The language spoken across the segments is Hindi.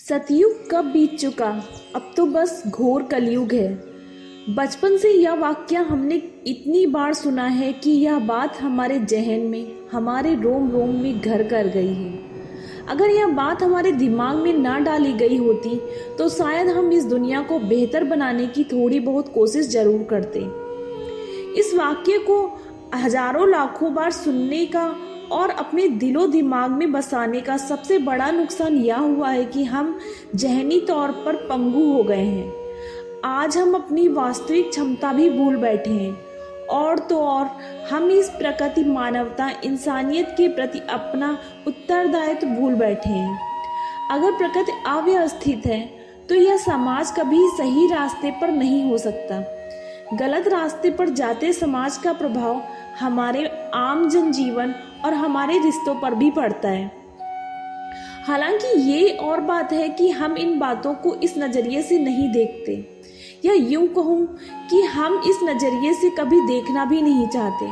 सतयुग कब बीत चुका, अब तो बस घोर कलयुग है। बचपन से यह वाक्य हमने इतनी बार सुना है कि यह बात हमारे जहन में, हमारे रोम रोम में घर कर गई है। अगर यह बात हमारे दिमाग में ना डाली गई होती तो शायद हम इस दुनिया को बेहतर बनाने की थोड़ी बहुत कोशिश जरूर करते। इस वाक्य को हजारों लाखों बार सुनने का और अपने दिलो दिमाग में बसाने का सबसे बड़ा नुकसान यह हुआ है कि हम जहनी तौर पर पंगु हो गए हैं। आज हम अपनी वास्तविक क्षमता भी भूल बैठे हैं और तो और हम इस प्रकृति, मानवता, इंसानियत के प्रति अपना उत्तरदायित्व भूल बैठे हैं। अगर प्रकृति अव्यवस्थित है तो यह समाज कभी सही रास्ते पर नहीं हो सकता। गलत रास्ते पर जाते समाज का प्रभाव हमारे आम जनजीवन और हमारे रिश्तों पर भी पड़ता है। हालांकि ये और बात है कि हम इन बातों को इस नज़रिए से नहीं देखते, या यूं कहूँ कि हम इस नज़रिए से कभी देखना भी नहीं चाहते,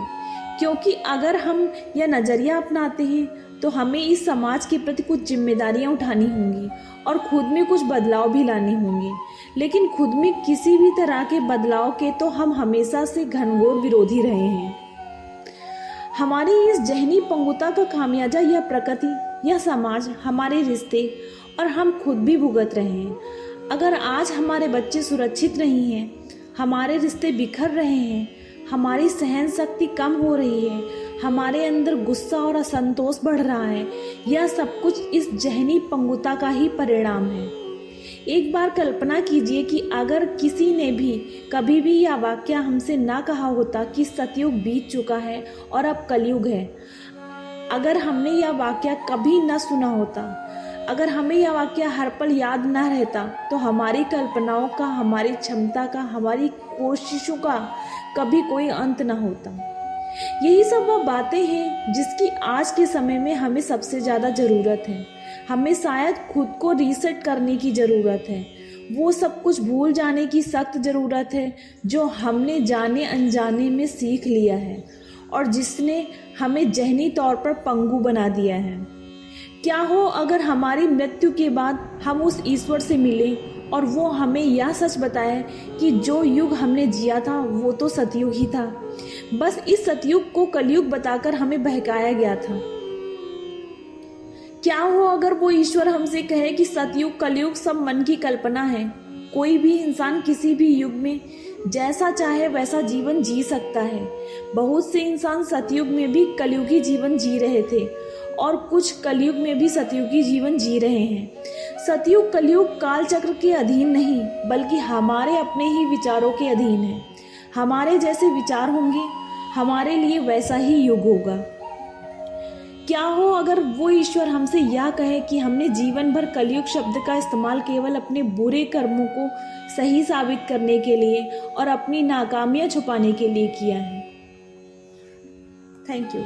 क्योंकि अगर हम यह नज़रिया अपनाते हैं तो हमें इस समाज के प्रति कुछ जिम्मेदारियां उठानी होंगी और खुद में कुछ बदलाव भी लाने होंगे। लेकिन खुद में किसी भी तरह के बदलाव के तो हम हमेशा से घनघोर विरोधी रहे हैं। हमारी इस जहनी पंगुता का खामियाजा यह प्रकृति, यह समाज, हमारे रिश्ते और हम खुद भी भुगत रहे हैं। अगर आज हमारे बच्चे सुरक्षित नहीं हैं, हमारे रिश्ते बिखर रहे हैं, हमारी सहन शक्ति कम हो रही है, हमारे अंदर गुस्सा और असंतोष बढ़ रहा है, यह सब कुछ इस जहनी पंगुता का ही परिणाम है। एक बार कल्पना कीजिए कि अगर किसी ने भी कभी भी यह वाक्य हमसे ना कहा होता कि सतयुग बीत चुका है और अब कलयुग है, अगर हमने यह वाक्य कभी न सुना होता, अगर हमें यह वाक्य हर पल याद न रहता, तो हमारी कल्पनाओं का, हमारी क्षमता का, हमारी कोशिशों का कभी कोई अंत न होता। यही सब वह बातें हैं जिसकी आज के समय में हमें सबसे ज़्यादा ज़रूरत है। हमें शायद खुद को रीसेट करने की ज़रूरत है, वो सब कुछ भूल जाने की सख्त ज़रूरत है जो हमने जाने अनजाने में सीख लिया है और जिसने हमें जहनी तौर पर पंगु बना दिया है। क्या हो अगर हमारी मृत्यु के बाद हम उस ईश्वर से मिलें और वो हमें यह सच बताए कि जो युग हमने जिया था वो तो सतयुग ही था, बस इस सतयुग को कलयुग बताकर हमें बहकाया गया था। क्या हो अगर वो ईश्वर हमसे कहे कि सतयुग कलयुग सब मन की कल्पना है, कोई भी इंसान किसी भी युग में जैसा चाहे वैसा जीवन जी सकता है। बहुत से इंसान सतयुग में भी कलयुगी जीवन जी रहे थे और कुछ कलयुग में भी सतयुगी जीवन जी रहे हैं। सतयुग कलयुग काल चक्र के अधीन नहीं, बल्कि हमारे अपने ही विचारों के अधीन है। हमारे जैसे विचार होंगे, हमारे लिए वैसा ही युग होगा। क्या हो अगर वो ईश्वर हमसे यह कहे कि हमने जीवन भर कलयुग शब्द का इस्तेमाल केवल अपने बुरे कर्मों को सही साबित करने के लिए और अपनी नाकामियां छुपाने के लिए किया है। Thank you.